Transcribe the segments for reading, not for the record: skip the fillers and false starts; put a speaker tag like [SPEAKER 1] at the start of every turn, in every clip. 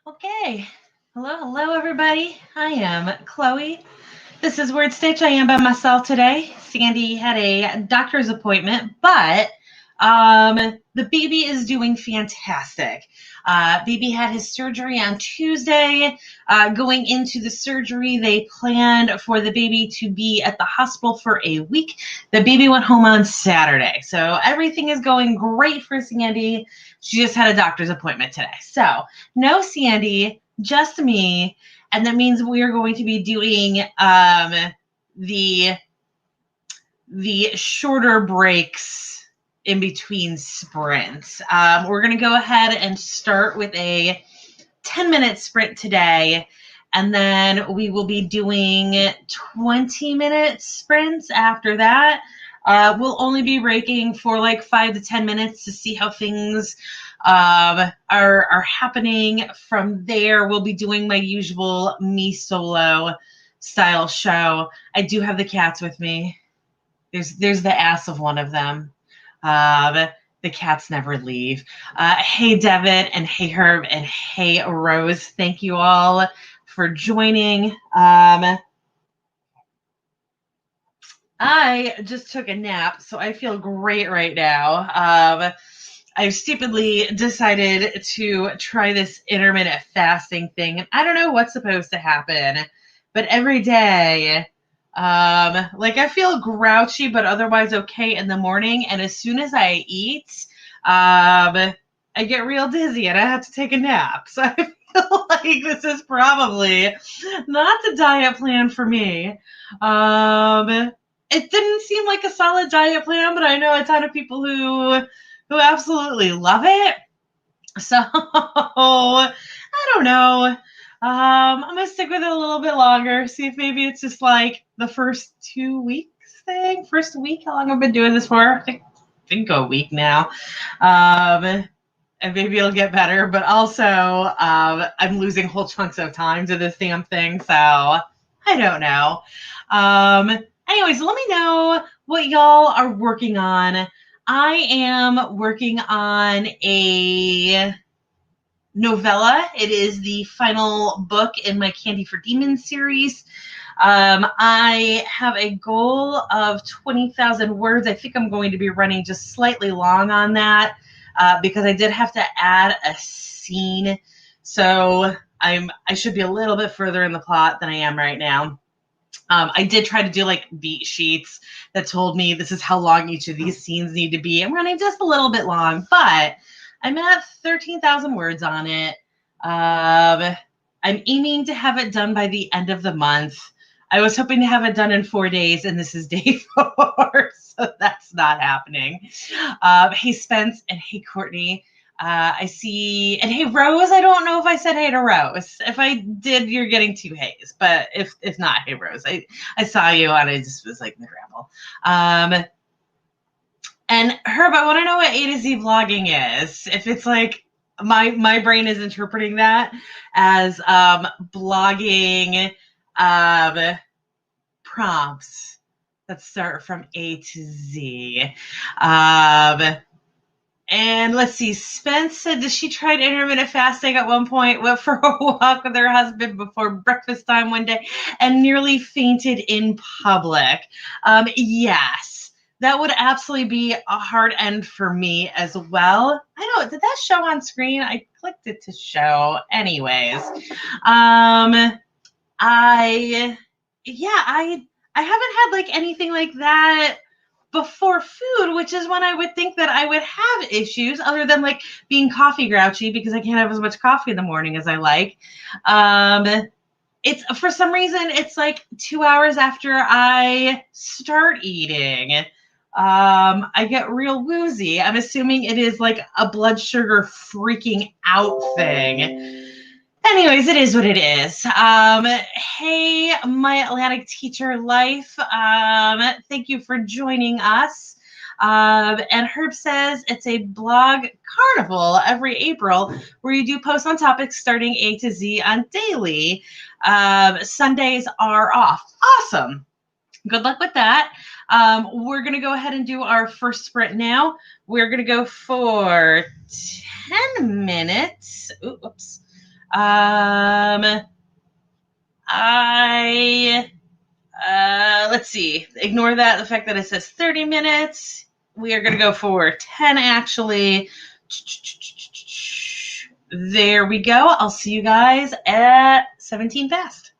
[SPEAKER 1] Okay. Hello, everybody. I am Chloe. This is WordStitch. I am by myself today. Sandy had a doctor's appointment, but the baby is doing fantastic. Baby had his surgery on Tuesday. Going into the surgery, they planned for the baby to be at the hospital for a week. The baby went home on Saturday. So everything is going great for Sandy. She just had a doctor's appointment today. So no Sandy, just me. And that means we are going to be doing the shorter breaks in between sprints. We're going to go ahead and start with a 10-minute sprint today, and then we will be doing 20-minute sprints after that. We'll only be breaking for like 5 to 10 minutes to see how things are happening. From there, we'll be doing my usual me solo style show. I do have the cats with me. There's the ass of one of them. The cats never leave. Hey, Devin, and hey, Herb, and hey, Rose. Thank you all for joining. I just took a nap, so I feel great right now. I stupidly decided to try this intermittent fasting thing, and I don't know what's supposed to happen, but every day, I feel grouchy, but otherwise okay in the morning, and as soon as I eat, I get real dizzy, and I have to take a nap. So I feel like this is probably not the diet plan for me. It didn't seem like a solid diet plan, but I know a ton of people who absolutely love it. So I don't know. I'm gonna stick with it a little bit longer. See if maybe it's just like the first 2 weeks thing. First week, how long I've been doing this for? I think a week now. And maybe it'll get better. But also, I'm losing whole chunks of time to this damn thing. So I don't know. Anyways, let me know what y'all are working on. I am working on a novella. It is the final book in my Candy for Demons series. I have a goal of 20,000 words. I think I'm going to be running just slightly long on that because I did have to add a scene. So I should be a little bit further in the plot than I am right now. I did try to do like beat sheets that told me this is how long each of these scenes need to be. I'm running just a little bit long, but I'm at 13,000 words on it. I'm aiming to have it done by the end of the month. I was hoping to have it done in 4 days, and this is day 4, so that's not happening. Hey, Spence, and hey, Courtney. I see, and hey, Rose, I don't know if I said hey to Rose. If I did, you're getting 2 hays, but if not, hey, Rose, I saw you, and I just was like, miserable. And Herb, I want to know what A to Z vlogging is. If it's like, my brain is interpreting that as blogging prompts that start from A to Z. And let's see, Spence said that she tried intermittent fasting at one point, went for a walk with her husband before breakfast time one day, and nearly fainted in public. Yes, that would absolutely be a hard end for me as well. I know, did that show on screen? I clicked it to show. Anyways, I haven't had like anything like that before food, which is when I would think that I would have issues other than like being coffee grouchy because I can't have as much coffee in the morning as I like. It's for some reason, it's like 2 hours after I start eating. I get real woozy. I'm assuming it is like a blood sugar freaking out thing. Anyways, it is what it is. Hey, my Atlantic Teacher Life. Thank you for joining us. And Herb says it's a blog carnival every April where you do post on topics starting A to Z on daily. Sundays are off. Awesome. Good luck with that. We're going to go ahead and do our first sprint now. We're going to go for 10 minutes. Oops. I let's see. Ignore that. The fact that it says 30 minutes. We are going to go for 10 actually. There we go. I'll see you guys at 17 fast.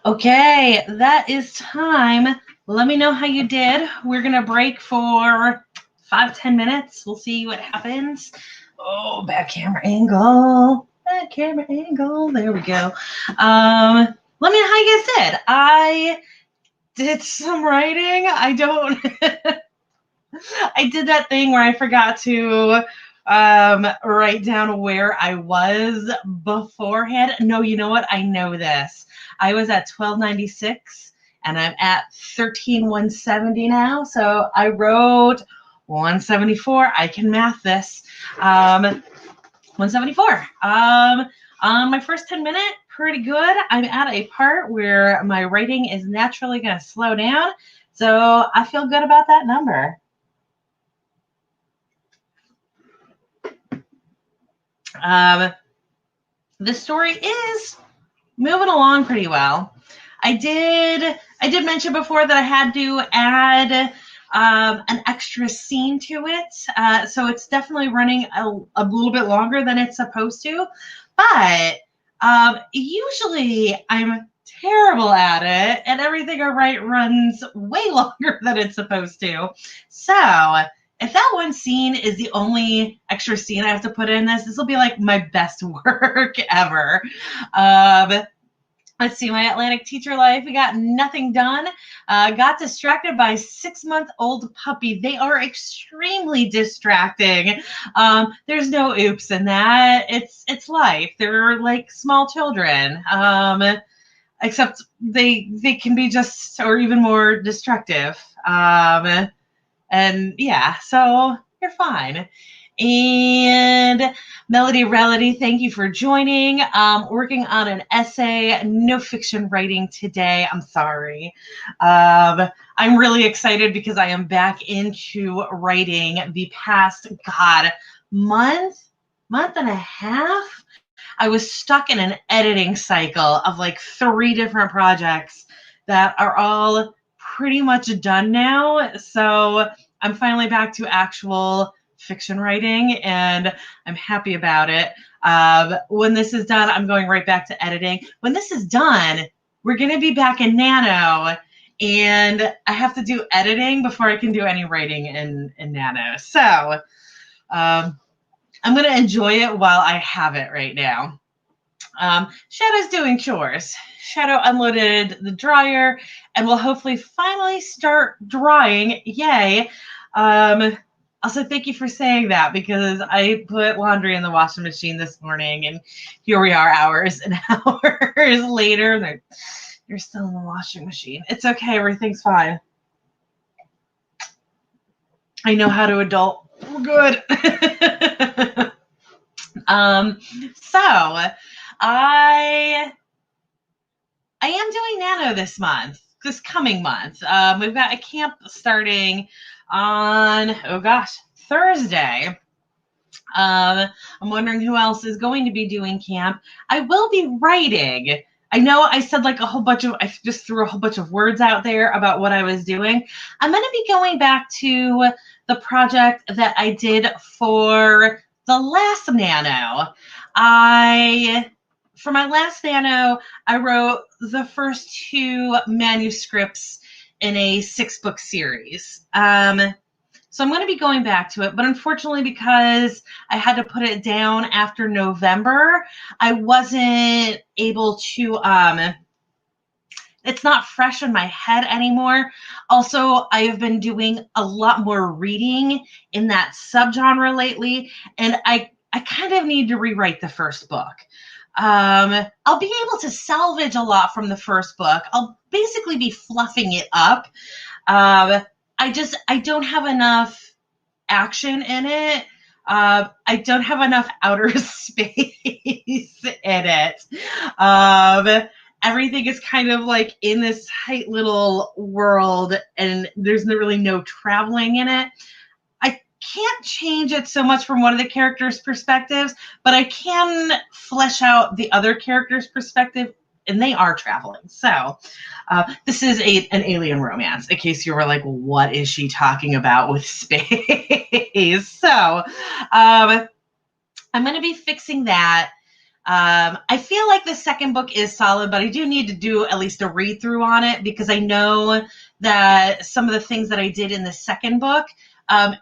[SPEAKER 1] Okay, that is time. Let me know how you did. We're going to break for 5-10 minutes. We'll see what happens. Oh, bad camera angle. Bad camera angle. There we go. Let me know how you guys did. I did some writing. I did that thing where I forgot to write down where I was beforehand. No, you know what? I know this. I was at 1296 and I'm at 13170 now. So I wrote 174. I can math this. 174. On my first 10 minutes, pretty good. I'm at a part where my writing is naturally going to slow down. So I feel good about that number. The story is moving along pretty well. I did mention before that I had to add an extra scene to it. So it's definitely running a little bit longer than it's supposed to. But usually I'm terrible at it, and everything I write runs way longer than it's supposed to. So if that one scene is the only extra scene I have to put in this will be like my best work ever. Let's see, my Atlantic teacher life. We got nothing done. Got distracted by 6-month-old puppy. They are extremely distracting. There's no oops in that. It's life. They're like small children. Except they can be just or even more destructive. And yeah, so you're fine. And Melody Reality, thank you for joining. Working on an essay, no fiction writing today. I'm sorry. I'm really excited because I am back into writing the past, month and a half. I was stuck in an editing cycle of like 3 different projects that are all pretty much done now. So I'm finally back to actual fiction writing, and I'm happy about it. When this is done, I'm going right back to editing. When this is done, we're going to be back in Nano, and I have to do editing before I can do any writing in Nano. So I'm going to enjoy it while I have it right now. Shadow's doing chores. Shadow unloaded the dryer and will hopefully finally start drying. Yay. Also, thank you for saying that because I put laundry in the washing machine this morning and here we are hours and hours later. They're still in the washing machine. It's okay. Everything's fine. I know how to adult. We're good. So I am doing Nano this coming month. We've got a camp starting on, Thursday. I'm wondering who else is going to be doing camp. I will be writing. I know I said I just threw a whole bunch of words out there about what I was doing. I'm going to be going back to the project that I did for the last Nano. For my last Nano, I wrote the first 2 manuscripts in a 6-book series. So I'm going to be going back to it, but unfortunately, because I had to put it down after November, I wasn't able to, it's not fresh in my head anymore. Also, I have been doing a lot more reading in that subgenre lately, and I kind of need to rewrite the first book. I'll be able to salvage a lot from the first book. I'll basically be fluffing it up. I don't have enough action in it. I don't have enough outer space in it. Everything is kind of like in this tight little world, and there's really no traveling in it. I can't change it so much from one of the characters' perspectives, but I can flesh out the other character's perspective, and they are traveling. So this is an alien romance, in case you were like, what is she talking about with space? So I'm going to be fixing that. I feel like the second book is solid, but I do need to do at least a read through on it because I know that some of the things that I did in the second book, I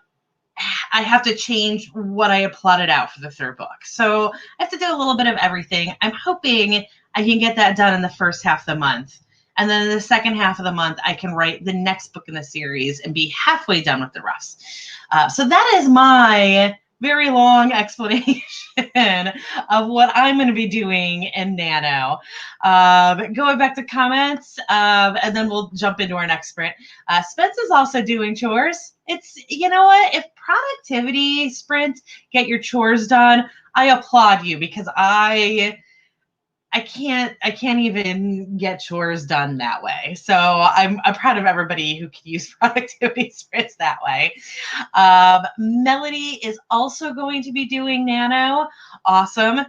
[SPEAKER 1] have to change what I had plotted out for the third book. So I have to do a little bit of everything. I'm hoping I can get that done in the first half of the month. And then in the second half of the month, I can write the next book in the series and be halfway done with the rest. So that is my very long explanation of what I'm going to be doing in Nano. Going back to comments, and then we'll jump into our next sprint. Spence is also doing chores. It's, you know what? If productivity sprint get your chores done, I applaud you because I can't even get chores done that way. So I'm proud of everybody who can use productivity sprints that way. Melody is also going to be doing Nano. Awesome.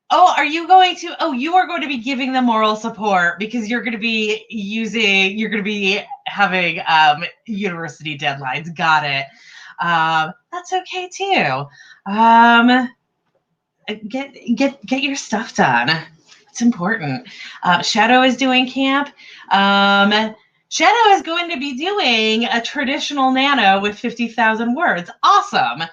[SPEAKER 1] Oh, are you going to? Oh, you are going to be giving them moral support because you're going to be having university deadlines. Got it. That's okay too. Get your stuff done. It's important. Shadow is doing camp. Shadow is going to be doing a traditional Nano with 50,000 words. Awesome.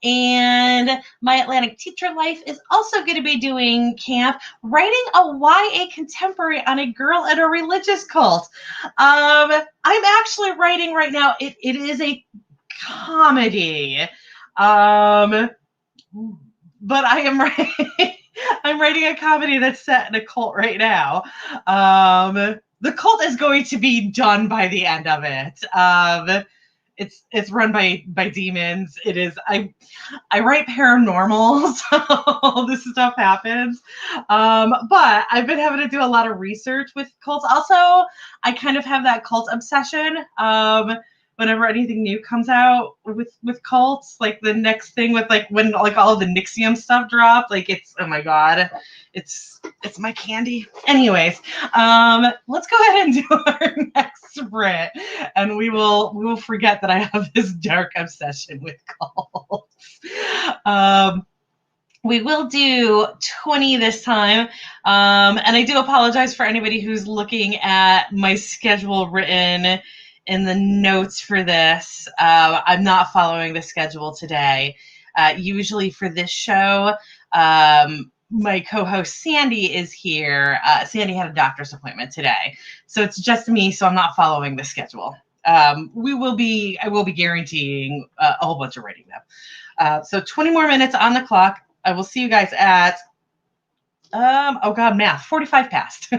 [SPEAKER 1] And My Atlantic Teacher Life is also going to be doing camp, writing a YA contemporary on a girl in a religious cult. I'm actually writing right now. It is a comedy. But I am writing, I'm writing a comedy that's set in a cult right now. The cult is going to be done by the end of it. It's run by demons. It is I write paranormal, so this stuff happens. But I've been having to do a lot of research with cults. Also, I kind of have that cult obsession. Whenever anything new comes out with cults, like the next thing with like when like all of the Nixium stuff dropped, like it's, oh my god, it's my candy. Anyways, let's go ahead and do our next sprint, and we will forget that I have this dark obsession with cults. We will do 20 this time. And I do apologize for anybody who's looking at my schedule written in the notes for this. I'm not following the schedule today. Usually for this show, my co-host Sandy is here. Sandy had a doctor's appointment today, so it's just me, so I'm not following the schedule. I will be guaranteeing a whole bunch of writing though. So 20 more minutes on the clock. I will see you guys at, oh God, math, 45 past.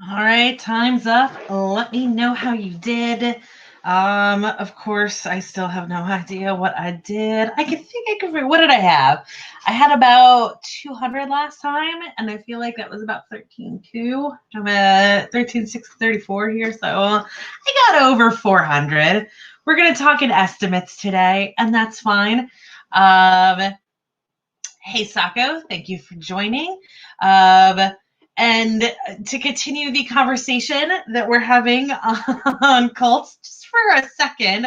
[SPEAKER 1] All right, time's up. Let me know how you did. Of course, I still have no idea what I did. I can what did I have? I had about 200 last time, and I feel like that was about 13.2. I'm at 13,634 here, so I got over 400. We're going to talk in estimates today, and that's fine. Hey, Sako, thank you for joining. And to continue the conversation that we're having on cults, just for a second,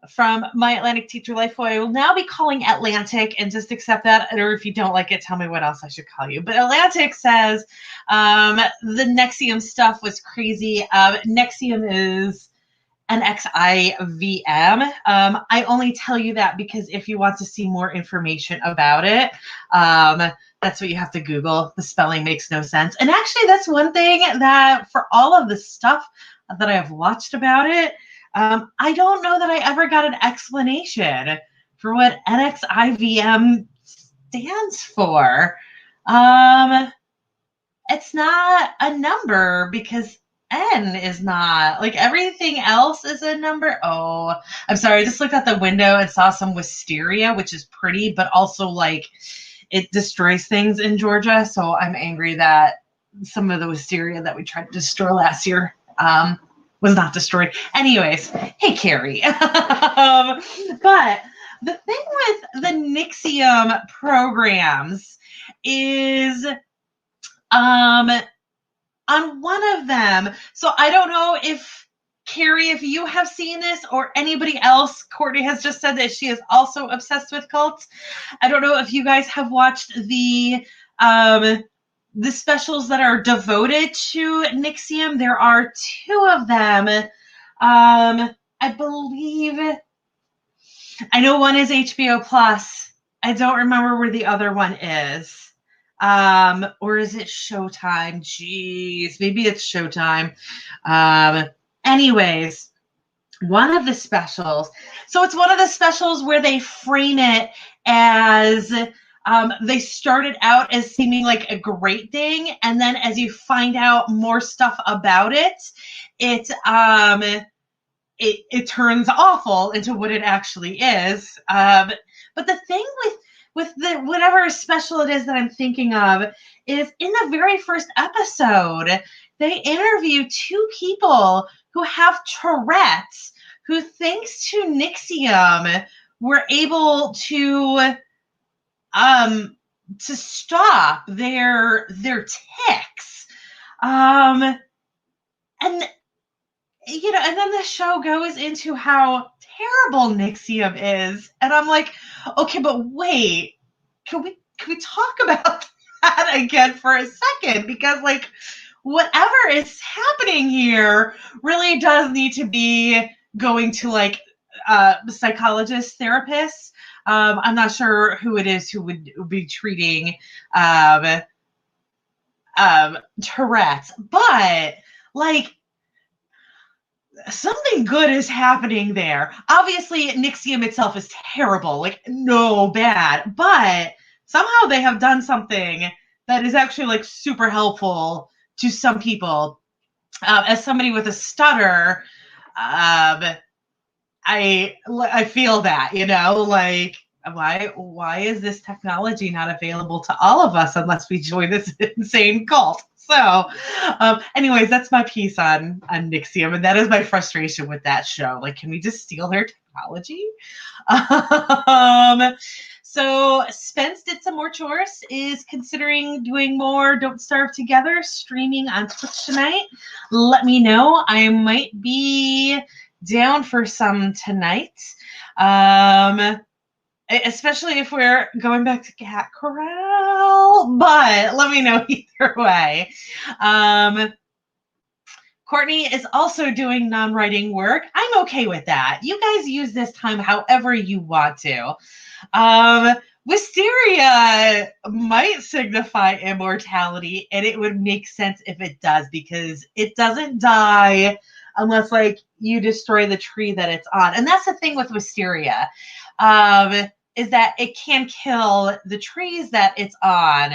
[SPEAKER 1] from My Atlantic Teacher Life, who I will now be calling Atlantic, and just accept that, or if you don't like it, tell me what else I should call you. But Atlantic says the NXIVM stuff was crazy. NXIVM is an XIVM. I only tell you that because if you want to see more information about it, that's what you have to Google. The spelling makes no sense. And actually, that's one thing that for all of the stuff that I have watched about it, I don't know that I ever got an explanation for what NXIVM stands for. It's not a number because N is not. Like everything else is a number. Oh, I'm sorry. I just looked out the window and saw some wisteria, which is pretty, but also like it destroys things in Georgia. So I'm angry that some of the wisteria that we tried to destroy last year was not destroyed. Anyways, hey, Carrie. But the thing with the NXIVM programs is on one of them. So I don't know if Carrie, if you have seen this or anybody else. Courtney has just said that she is also obsessed with cults. I don't know if you guys have watched the specials that are devoted to NXIVM. There are 2 of them. I believe, I know one is HBO Plus. I don't remember where the other one is. Or is it Showtime? Jeez, maybe it's Showtime. Anyways, one of the specials. So it's one of the specials where they frame it as they started out as seeming like a great thing, and then as you find out more stuff about it, it turns awful into what it actually is. But the thing with the whatever special it is that I'm thinking of is in the very first episode, they interview 2 people who have Tourette's, who thanks to NXIVM were able to stop their tics. And and then the show goes into how terrible NXIVM is, and I'm like, okay, but wait, can we talk about that again for a second? Because like, whatever is happening here really does need to be going to like psychologists, therapists. I'm not sure who it is who would be treating Tourette's, but like, something good is happening there. Obviously, NXIVM itself is terrible, like no bad, but somehow they have done something that is actually like super helpful to some people. As somebody with a stutter, I feel that, like why is this technology not available to all of us unless we join this insane cult? So, anyways, that's my piece on NXIVM, and that is my frustration with that show. Like, can we just steal their technology? So Spence did some more chores, is considering doing more Don't Starve Together streaming on Twitch tonight. Let me know. I might be down for some tonight. Especially if we're going back to Cat Corral, but let me know either way. Courtney is also doing non-writing work. I'm okay with that. You guys use this time however you want to. Wisteria might signify immortality, and it would make sense if it does, because it doesn't die unless like you destroy the tree that it's on. And that's the thing with wisteria. Is that it can kill the trees that it's on.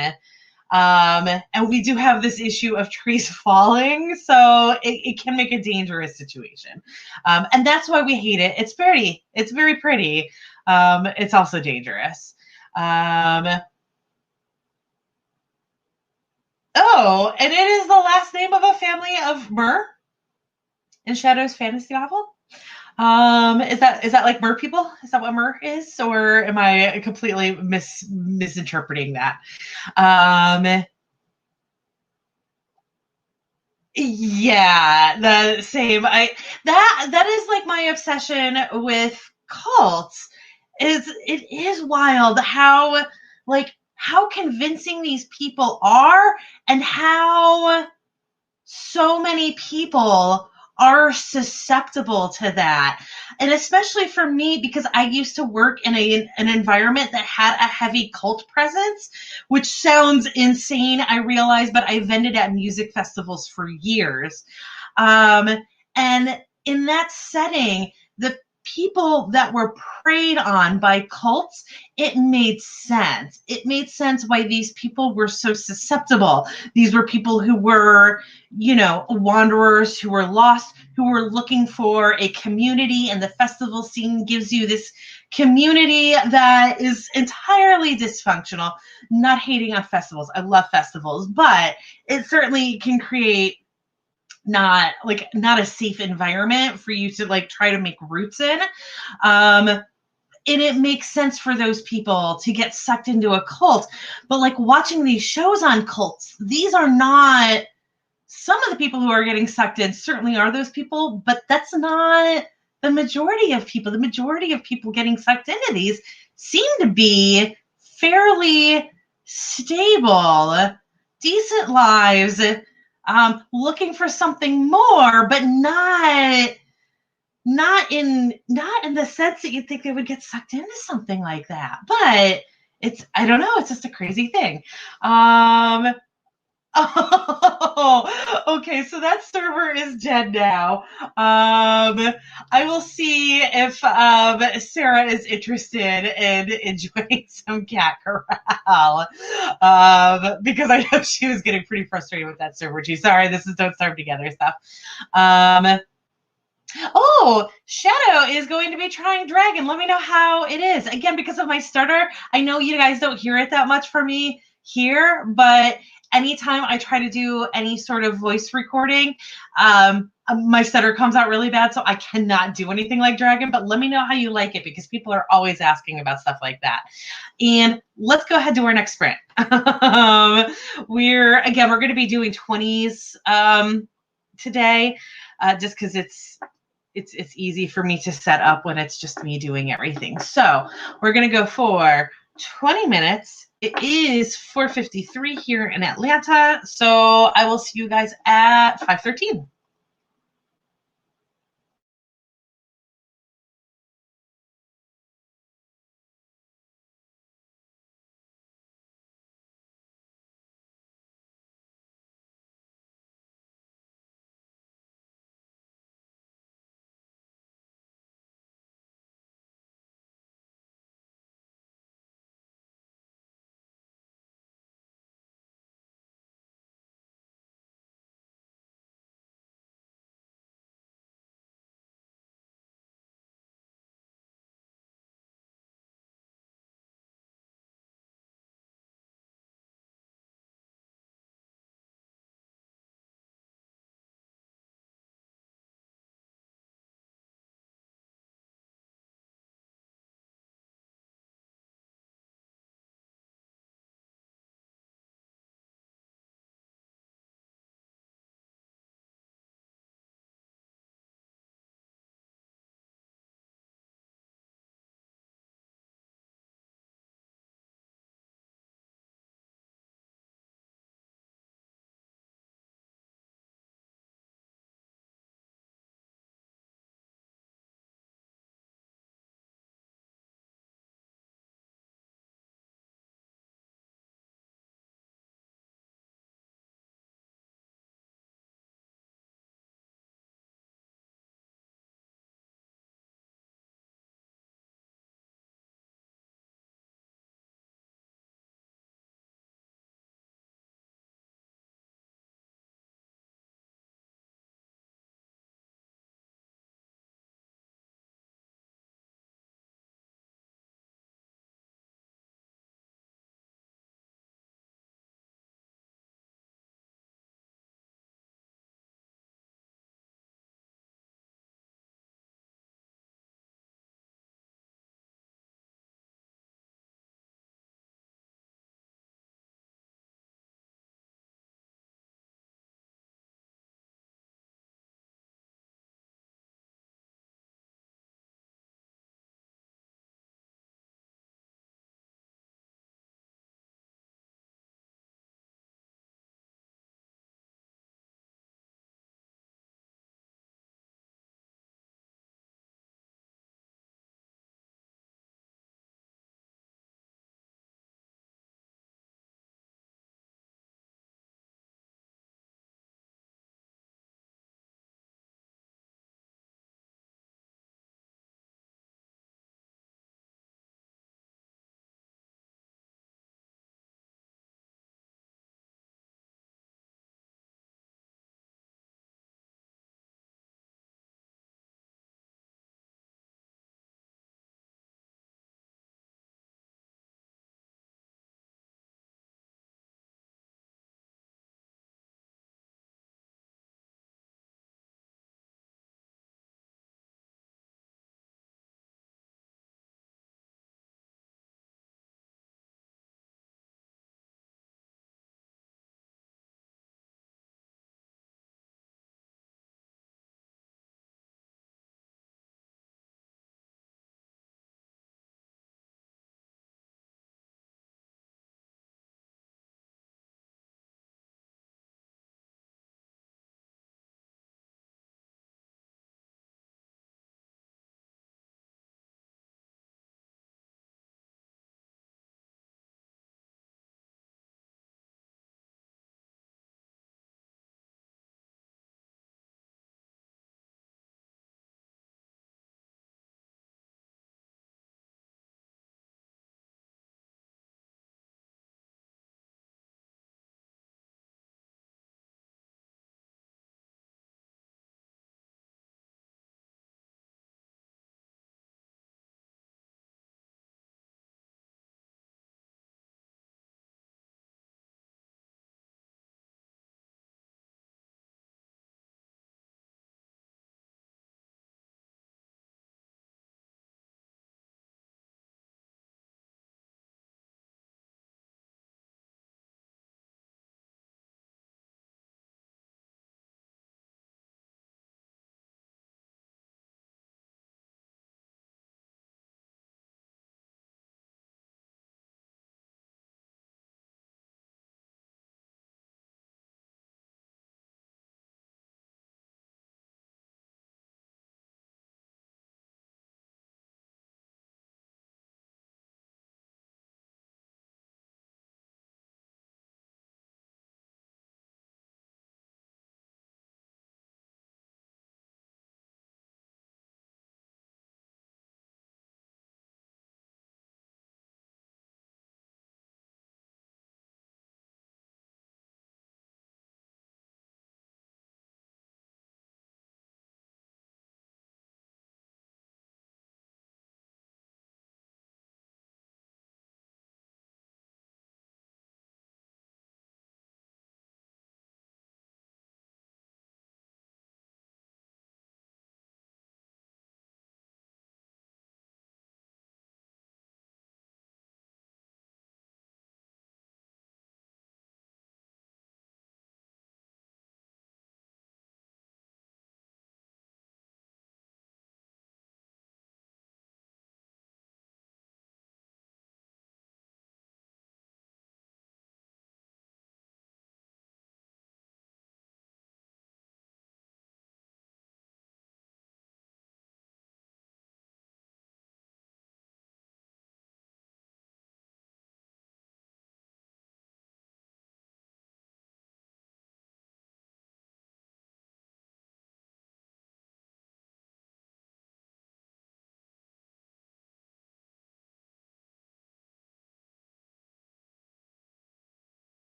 [SPEAKER 1] And we do have this issue of trees falling, so it can make a dangerous situation. And that's why we hate it. It's pretty. It's very pretty. It's also dangerous. Um, oh, and it is the last name of a family of Mer in Shadow's fantasy novel. Is that like mer people? Is that what mer is, or am I completely misinterpreting that? Um, yeah, the same. That is like my obsession with cults. It is wild how how convincing these people are, and how so many people are susceptible to that. And especially for me, because I used to work in an environment that had a heavy cult presence, which sounds insane, I realize, but I vended at music festivals for years. Um, and in that setting, the people that were preyed on by cults, it made sense. It made sense why these people were so susceptible. These were people who were, wanderers, who were lost, who were looking for a community, and the festival scene gives you this community that is entirely dysfunctional. Not hating on festivals. I love festivals, but it certainly can create not a safe environment for you to try to make roots in. And it makes sense for those people to get sucked into a cult. But watching these shows on cults, these are not, some of the people who are getting sucked in certainly are those people, but that's not the majority of people. The majority of people getting sucked into these seem to be fairly stable, decent lives, looking for something more, but not in the sense that you'd think they would get sucked into something like that. But I don't know, it's just a crazy thing. Oh, okay. So that server is dead now. I will see if Sarah is interested in enjoying some cat corral. Because I know she was getting pretty frustrated with that server too. Sorry, this is Don't Starve Together stuff. Oh, Shadow is going to be trying Dragon. Let me know how it is. Again, because of my stutter, I know you guys don't hear it that much from me here, but anytime I try to do any sort of voice recording, my stutter comes out really bad, so I cannot do anything like Dragon. But let me know how you like it, because people are always asking about stuff like that. And let's go ahead to our next sprint. We're going to be doing 20s today, just because it's easy for me to set up when it's just me doing everything. So we're going to go for 20 minutes. It is 4:53 here in Atlanta. So I will see you guys at 5:13.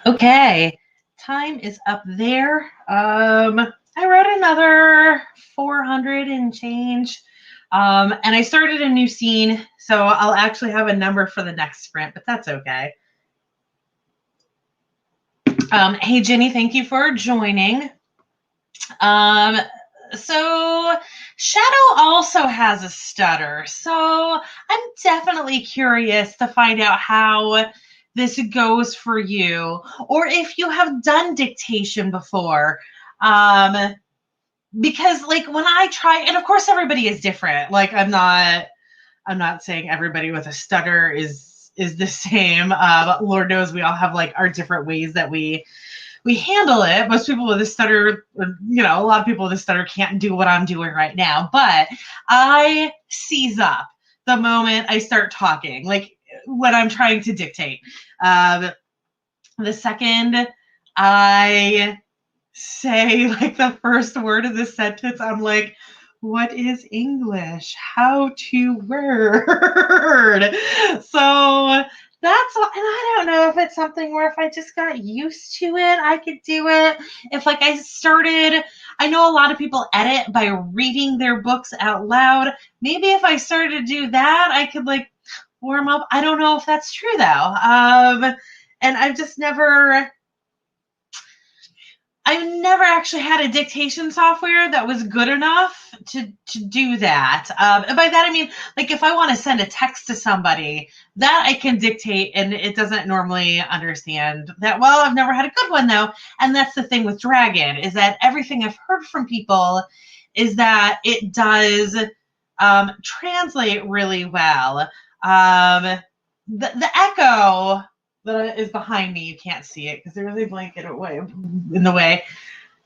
[SPEAKER 1] Okay, time is up there. I wrote another 400 and change. And I started a new scene, so I'll actually have a number for the next sprint, but that's okay. Hey, Jenny, thank you for joining. So Shadow also has a stutter, so I'm definitely curious to find out how this goes for you, or if you have done dictation before. Because like when I try, and of course everybody is different. Like I'm not saying everybody with a stutter is the same. Lord knows we all have like our different ways that we handle it. Most people with a stutter, you know, a lot of people with a stutter can't do what I'm doing right now, but I seize up the moment I start talking, like when I'm trying to dictate. The second I say like the first word of the sentence, I'm like, what is English? How to word? So that's what, and I don't know if it's something where if I just got used to it, I could do it. If like I know a lot of people edit by reading their books out loud. Maybe if I started to do that, I could like warm up. I don't know if that's true though. And I've never actually had a dictation software that was good enough to do that. And by that, I mean, like if I want to send a text to somebody, that I can dictate and it doesn't normally understand that well. I've never had a good one though. And that's the thing with Dragon is that everything I've heard from people is that it does translate really well. The echo that is behind me, you can't see it because there's a blanket away in the way,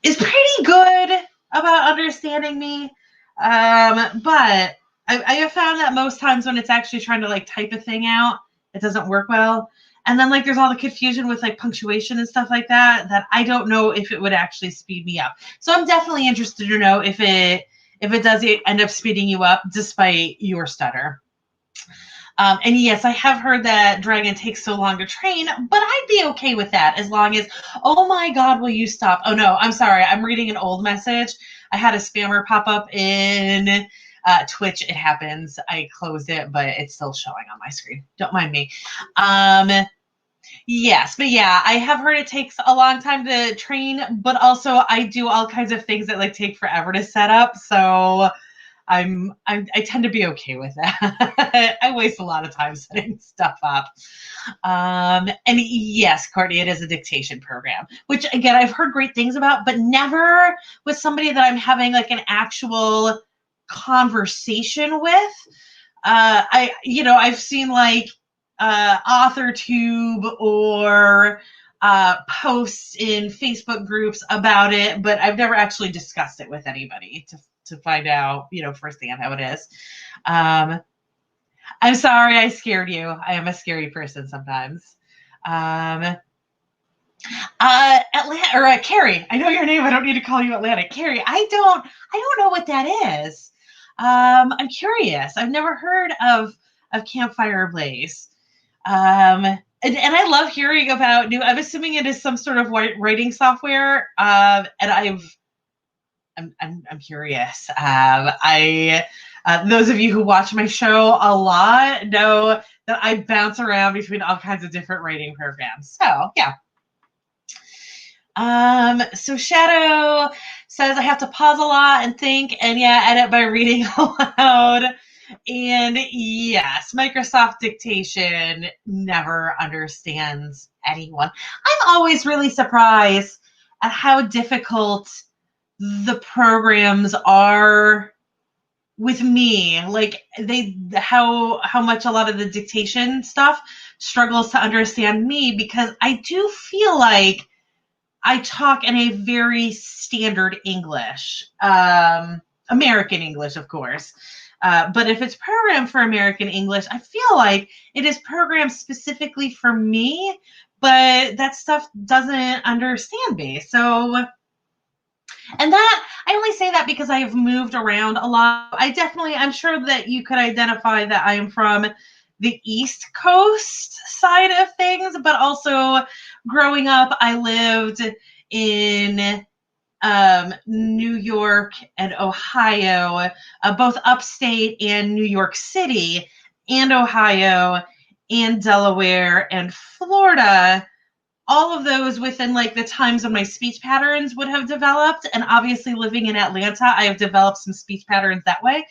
[SPEAKER 1] is pretty good about understanding me. But I have found that most times when it's actually trying to like type a thing out, it doesn't work well. And then like there's all the confusion with like punctuation and stuff like that I don't know if it would actually speed me up. So I'm definitely interested to know if it does end up speeding you up despite your stutter. And yes, I have heard that Dragon takes so long to train, but I'd be okay with that as long as, oh my God, will you stop? Oh no, I'm sorry. I'm reading an old message. I had a spammer pop up in Twitch. It happens. I closed it, but it's still showing on my screen. Don't mind me. Yes, but yeah, I have heard it takes a long time to train, but also I do all kinds of things that like take forever to set up. So I tend to be okay with that. I waste a lot of time setting stuff up. And yes, Courtney, it is a dictation program, which again, I've heard great things about, but never with somebody that I'm having like an actual conversation with. I've seen like AuthorTube or posts in Facebook groups about it, but I've never actually discussed it with anybody to find out, firsthand how it is. I'm sorry I scared you. I am a scary person sometimes. Atlanta or Carrie. I know your name. I don't need to call you Atlanta. Carrie. I don't know what that is. I'm curious. I've never heard of Campfire Blaze. And I love hearing about new. I'm assuming it is some sort of writing software. And I'm curious. Those of you who watch my show a lot know that I bounce around between all kinds of different writing programs. So yeah. So Shadow says I have to pause a lot and think, and yeah, edit by reading aloud. And yes, Microsoft dictation never understands anyone. I'm always really surprised at how difficult the programs are with me. Like how much a lot of the dictation stuff struggles to understand me, because I do feel like I talk in a very standard English, American English, of course. But if it's programmed for American English, I feel like it is programmed specifically for me, but that stuff doesn't understand me. So, and that, I only say that because I have moved around a lot. I'm sure that you could identify that I am from the East Coast side of things, but also growing up, I lived in New York and Ohio, both upstate and New York City, and Ohio, and Delaware, and Florida. All of those within like the times when my speech patterns would have developed. And obviously, living in Atlanta, I have developed some speech patterns that way.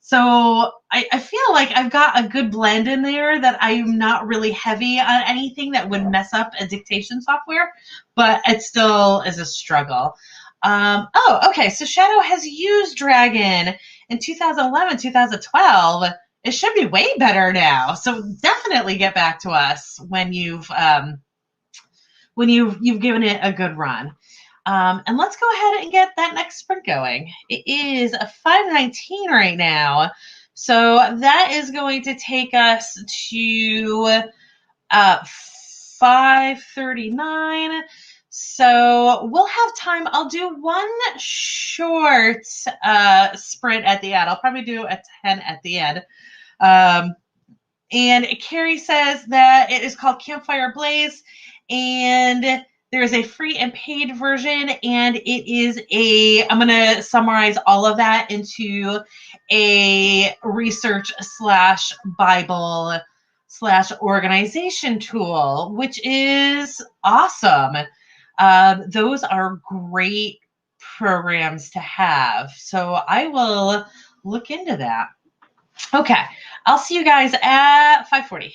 [SPEAKER 1] So I feel like I've got a good blend in there that I'm not really heavy on anything that would mess up a dictation software, but it still is a struggle. Okay. So Shadow has used Dragon in 2011, 2012. It should be way better now. So definitely get back to us when you've given it a good run. And let's go ahead and get that next sprint going. It is a 5:19 right now. So that is going to take us to 5:39. So we'll have time. I'll do one short sprint at the end. I'll probably do a 10 at the end. And Carrie says that it is called Campfire Blaze, and there is a free and paid version, and it is I'm going to summarize all of that into a research / Bible / organization tool, which is awesome. Those are great programs to have. So I will look into that. Okay. I'll see you guys at 5:40.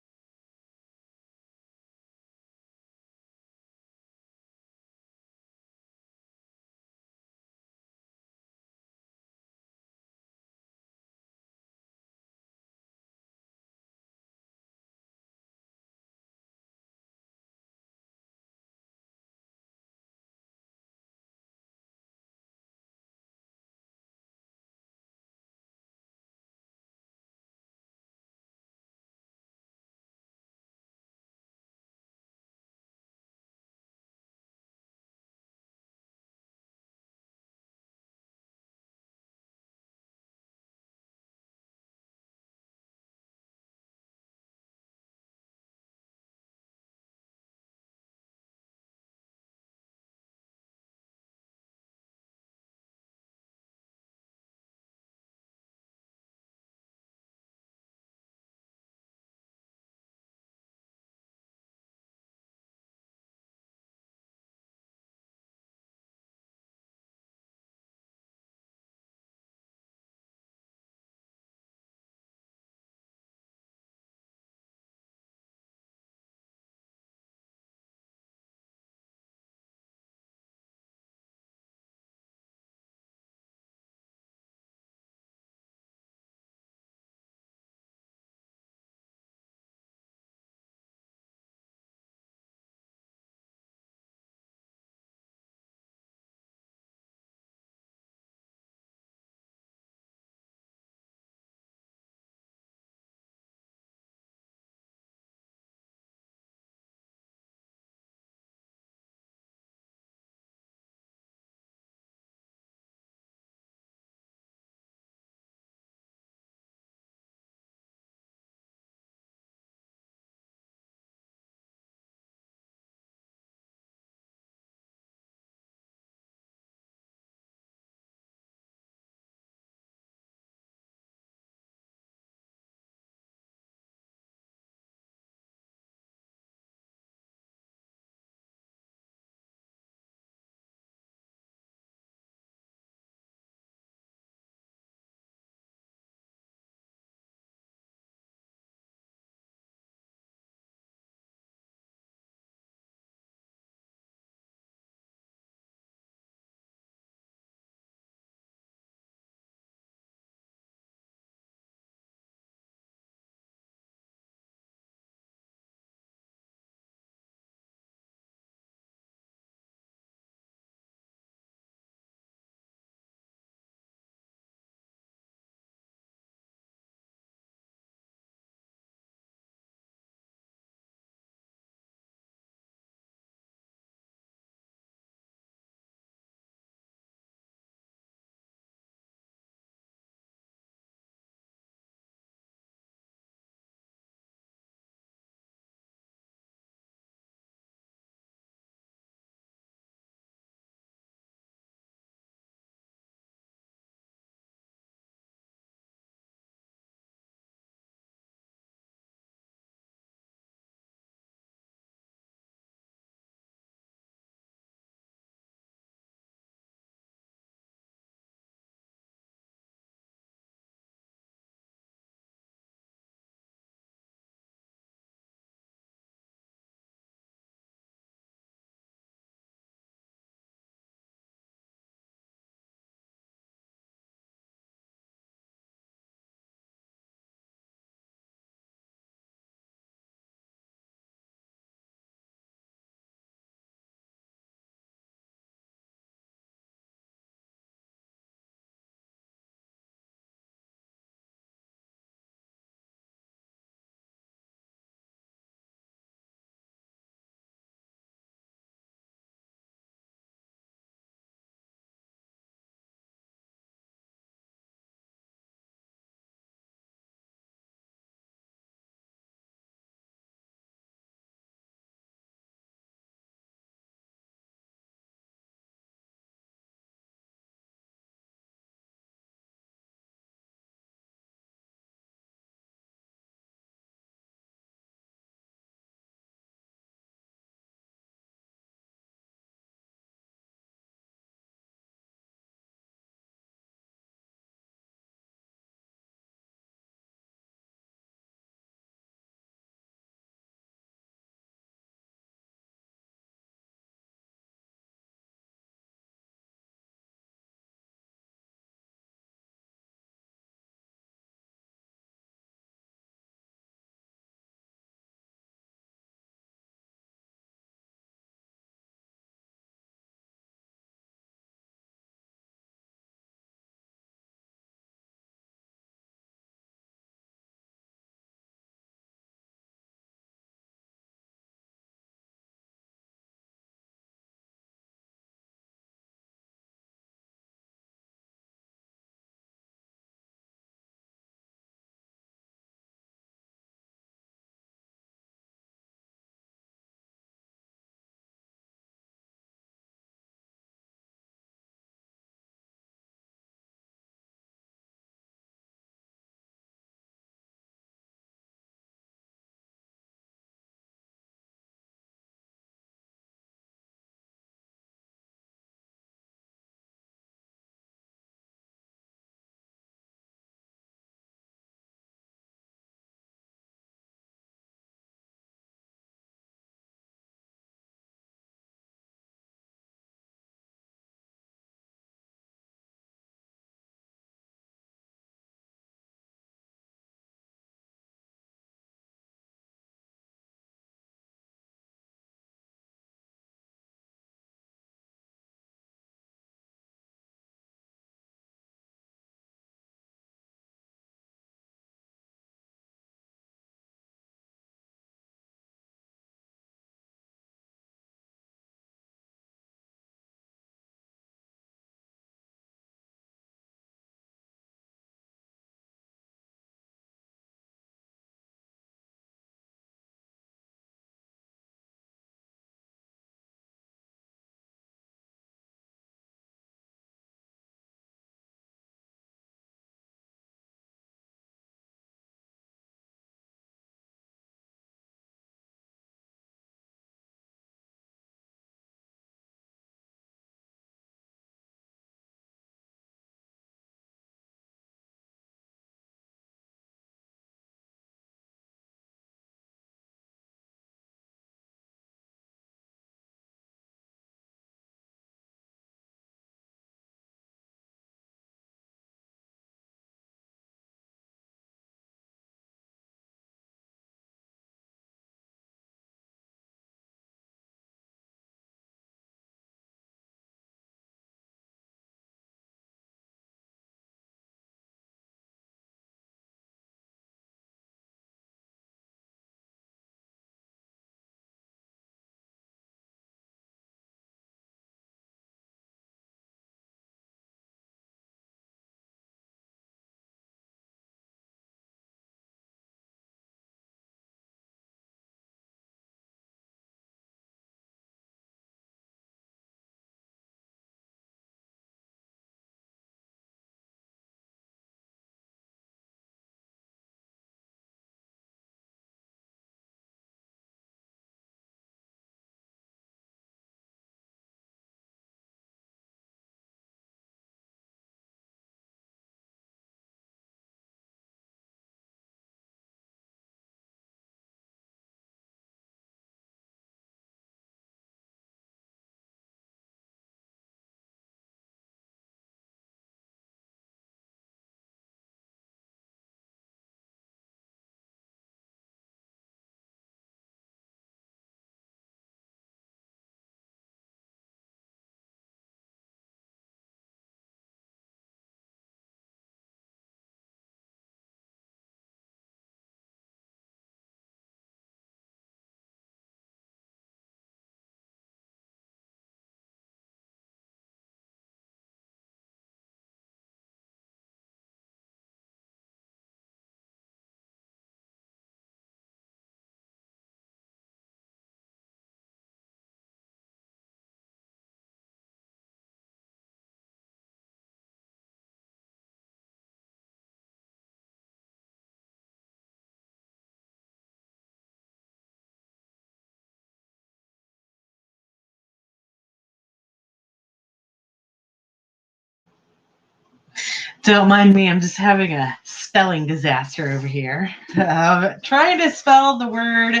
[SPEAKER 1] Don't mind me, I'm just having a spelling disaster over here. Trying to spell the word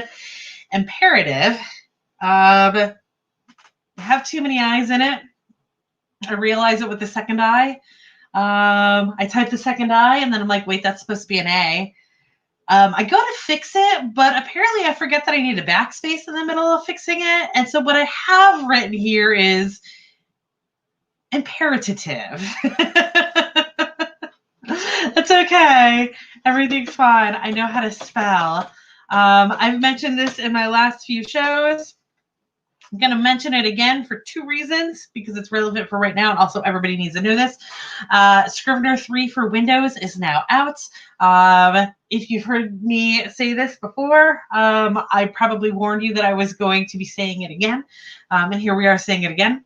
[SPEAKER 1] imperative. Have too many I's in it. I realize it with the second I. I type the second I, and then I'm like, wait, that's supposed to be an A. I go to fix it, but apparently I forget that I need a backspace in the middle of fixing it. And so what I have written here is imperative. It's okay. Everything's fine. I know how to spell. I've mentioned this in my last few shows. I'm going to mention it again for two reasons, because it's relevant for right now, and also everybody needs to know this. Scrivener 3 for Windows is now out. If you've heard me say this before, I probably warned you that I was going to be saying it again, and here we are saying it again.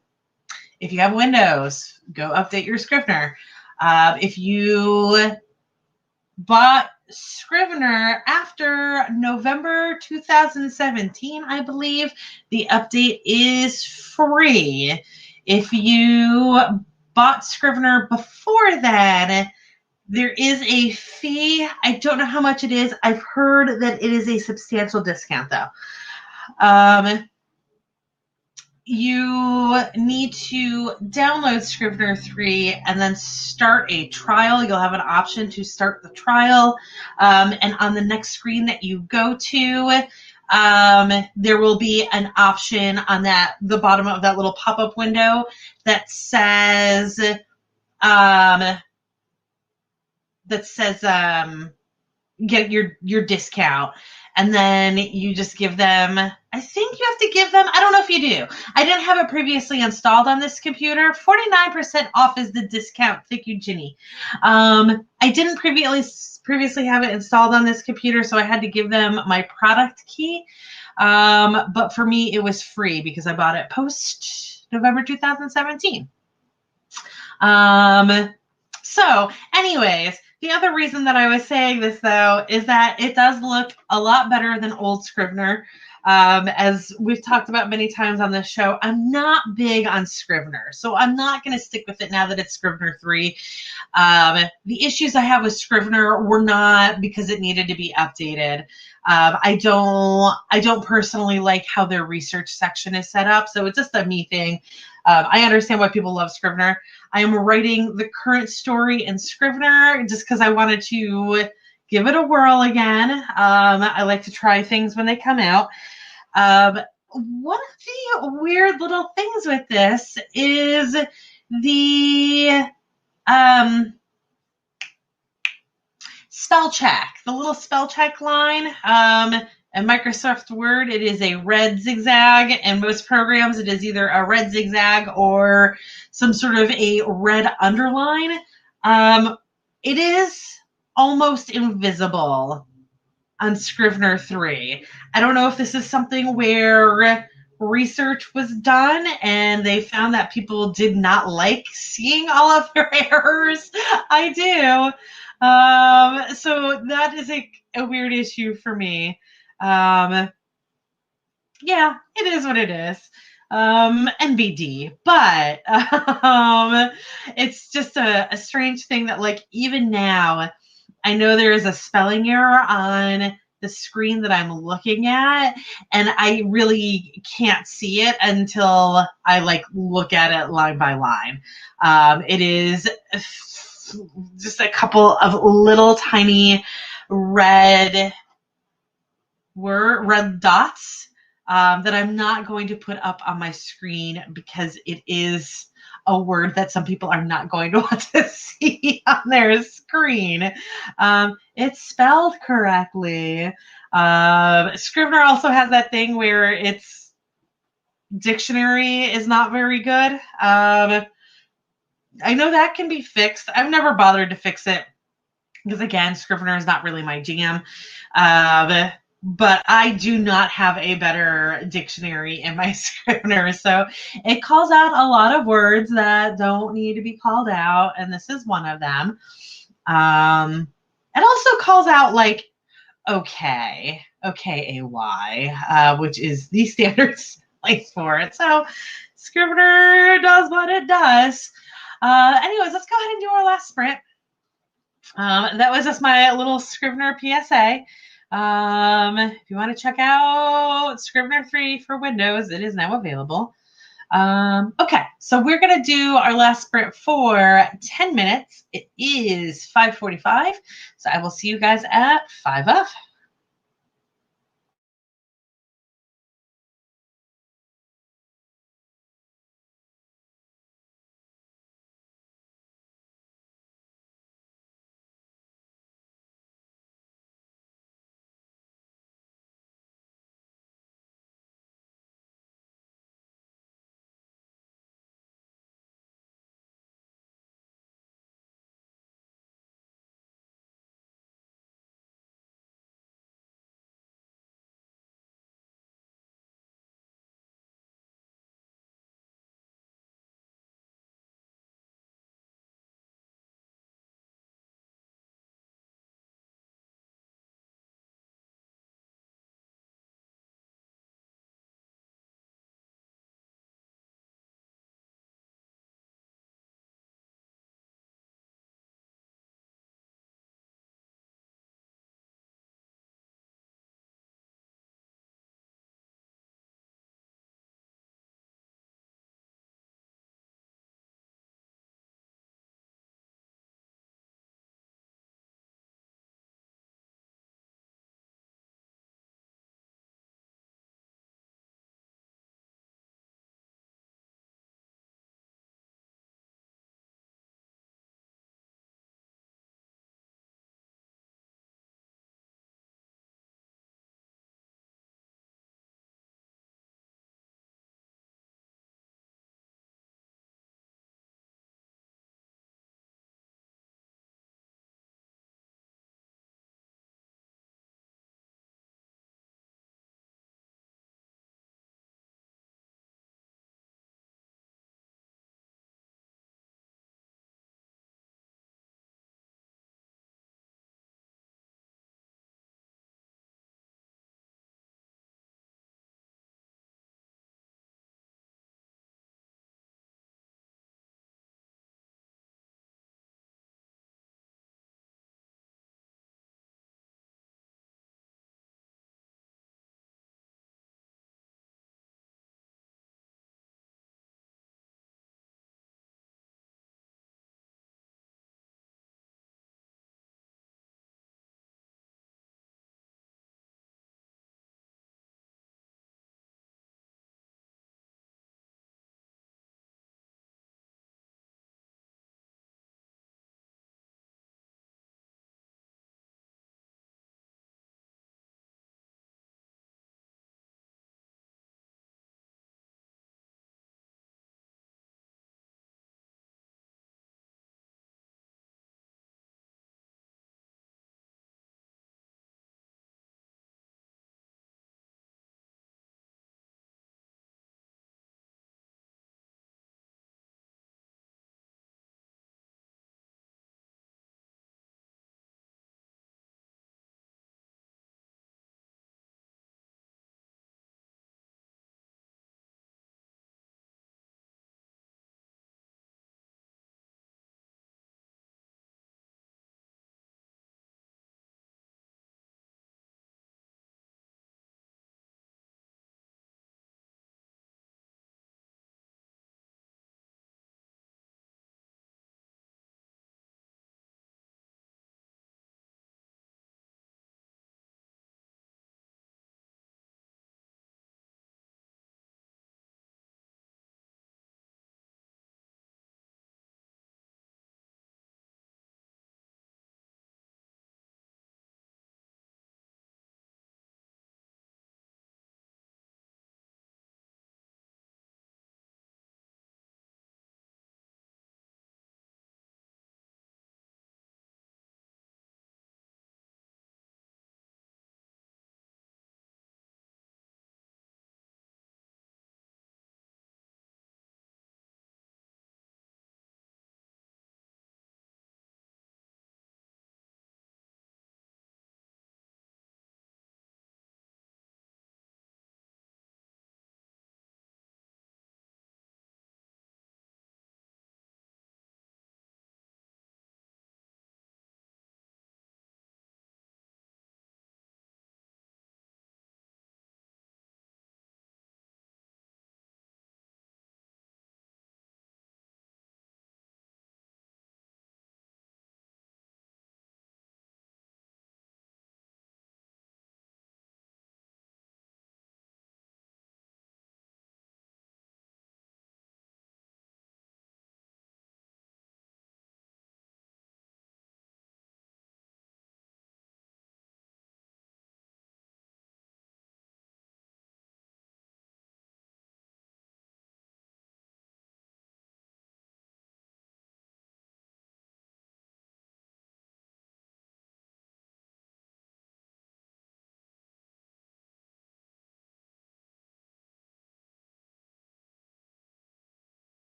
[SPEAKER 1] If you have Windows, go update your Scrivener. If you bought Scrivener after November 2017, I believe, the update is free. If you bought Scrivener before then, there is a fee. I don't know how much it is. I've heard that it is a substantial discount, though. You need to download Scrivener 3 and then start a trial. You'll have an option to start the trial. And on the next screen that you go to, there will be an option on the bottom of that little pop-up window that says, get your discount. And then you just give them, I think you have to give them, I don't know if you do. I didn't have it previously installed on this computer. 49% off is the discount. Thank you, Ginny. I didn't previously have it installed on this computer, so I had to give them my product key. But for me, it was free because I bought it post November 2017. So anyways, the other reason that I was saying this, though, is that it does look a lot better than old Scrivener. As we've talked about many times on this show, I'm not big on Scrivener, so I'm not going to stick with it now that it's Scrivener 3. The issues I have with Scrivener were not because it needed to be updated. I don't personally like how their research section is set up, so it's just a me thing. I understand why people love Scrivener. I am writing the current story in Scrivener just because I wanted to give it a whirl again. I like to try things when they come out. One of the weird little things with this is the spell check, the little spell check line. In Microsoft Word, it is a red zigzag. In most programs, it is either a red zigzag or some sort of a red underline. It is almost invisible on Scrivener 3. I don't know if this is something where research was done and they found that people did not like seeing all of their errors. I do. So that is a weird issue for me. Yeah, it is what it is. NBD, but it's just a strange thing that, like, even now, I know there is a spelling error on the screen that I'm looking at, and I really can't see it until I look at it line by line. It is just a couple of little tiny red dots that I'm not going to put up on my screen because it is a word that some people are not going to want to see on their screen. It's spelled correctly. Scrivener also has that thing where its dictionary is not very good. I know that can be fixed. I've never bothered to fix it because, again, Scrivener is not really my jam. But I do not have a better dictionary in my Scrivener, so it calls out a lot of words that don't need to be called out, and this is one of them. It also calls out, like, okay, O-K-A-Y, which is the standard place for it. So Scrivener does what it does. Anyways, let's go ahead and do our last sprint. That was just my little Scrivener PSA. If you want to check out Scrivener 3 for Windows, it is now available. Okay, so we're going to do our last sprint for 10 minutes. It is 5:45, so I will see you guys at 5 up.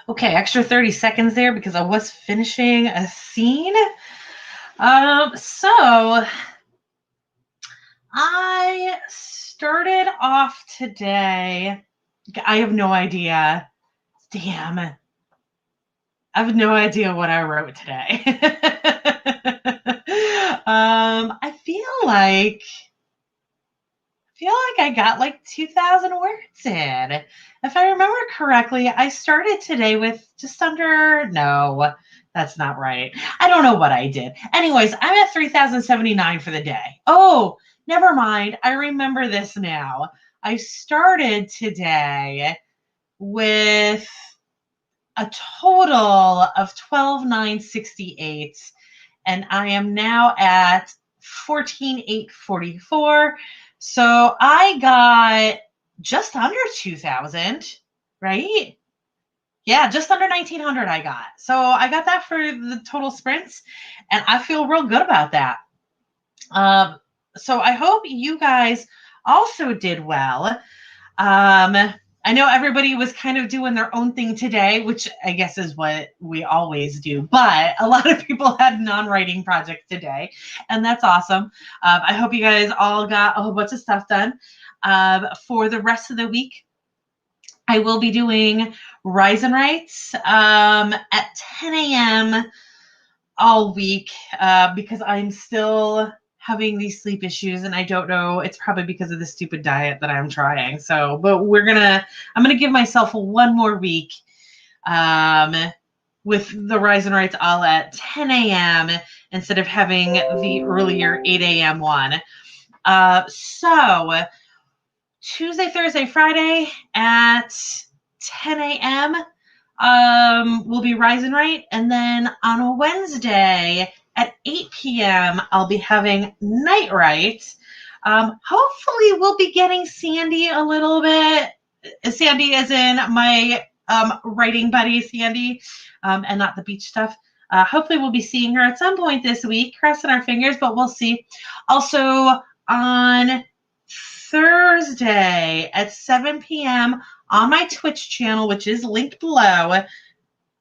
[SPEAKER 1] Okay, extra 30 seconds there because I was finishing a scene. So I started off today. I have no idea. Damn. I have no idea what I wrote today. I got like 2,000 words in. If I remember correctly, I started today with just under, no, that's not right. I don't know what I did. Anyways, I'm at 3,079 for the day. Oh, never mind. I remember this now. I started today with a total of 12,968, and I am now at 14,844. So I got just under 2,000, right? Yeah, just under 1,900 I got. So I got that for the total sprints, and I feel real good about that. So I hope you guys also did well. I know everybody was kind of doing their own thing today, which I guess is what we always do, but a lot of people had non-writing projects today, and that's awesome. I hope you guys all got a whole bunch of stuff done. For the rest of the week, I will be doing Rise and Writes at 10 a.m. all week because I'm still having these sleep issues, and I don't know, it's probably because of the stupid diet that I'm trying. So, but I'm gonna give myself one more week with the Rise and Writes all at 10 a.m. instead of having the earlier 8 a.m. one. So Tuesday, Thursday, Friday at 10 a.m. Will be Rise and Write, and then on a Wednesday at 8 p.m. I'll be having Night Write. Hopefully we'll be getting Sandy a little bit. Sandy as in my writing buddy, Sandy, and not the beach stuff. Hopefully we'll be seeing her at some point this week, crossing our fingers, but we'll see. Also on Thursday at 7 p.m. on my Twitch channel, which is linked below. I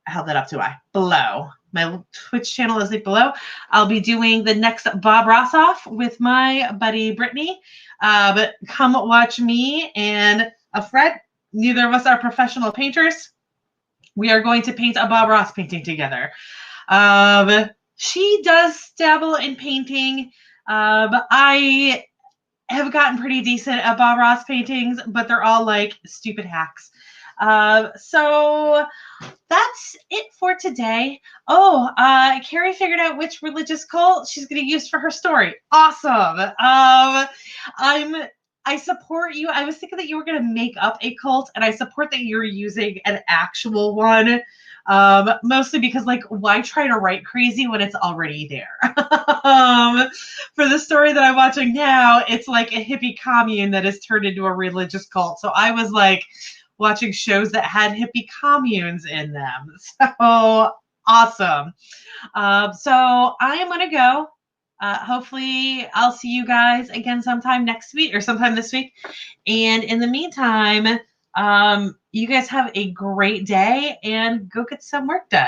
[SPEAKER 1] held that up to below. My Twitch channel is linked below. I'll be doing the next Bob Ross off with my buddy Brittany. But come watch me and a Fred. Neither of us are professional painters. We are going to paint a Bob Ross painting together. She does dabble in painting. I have gotten pretty decent at Bob Ross paintings, but they're all like stupid hacks. So that's it for today. Oh, Carrie figured out which religious cult she's going to use for her story. Awesome. I support you. I was thinking that you were going to make up a cult, and I support that you're using an actual one. Mostly because, like, why try to write crazy when it's already there? For the story that I'm watching now, it's like a hippie commune that has turned into a religious cult. So I was like watching shows that had hippie communes in them. So awesome. So I am going to go. Hopefully I'll see you guys again sometime next week or sometime this week. And in the meantime, you guys have a great day and go get some work done.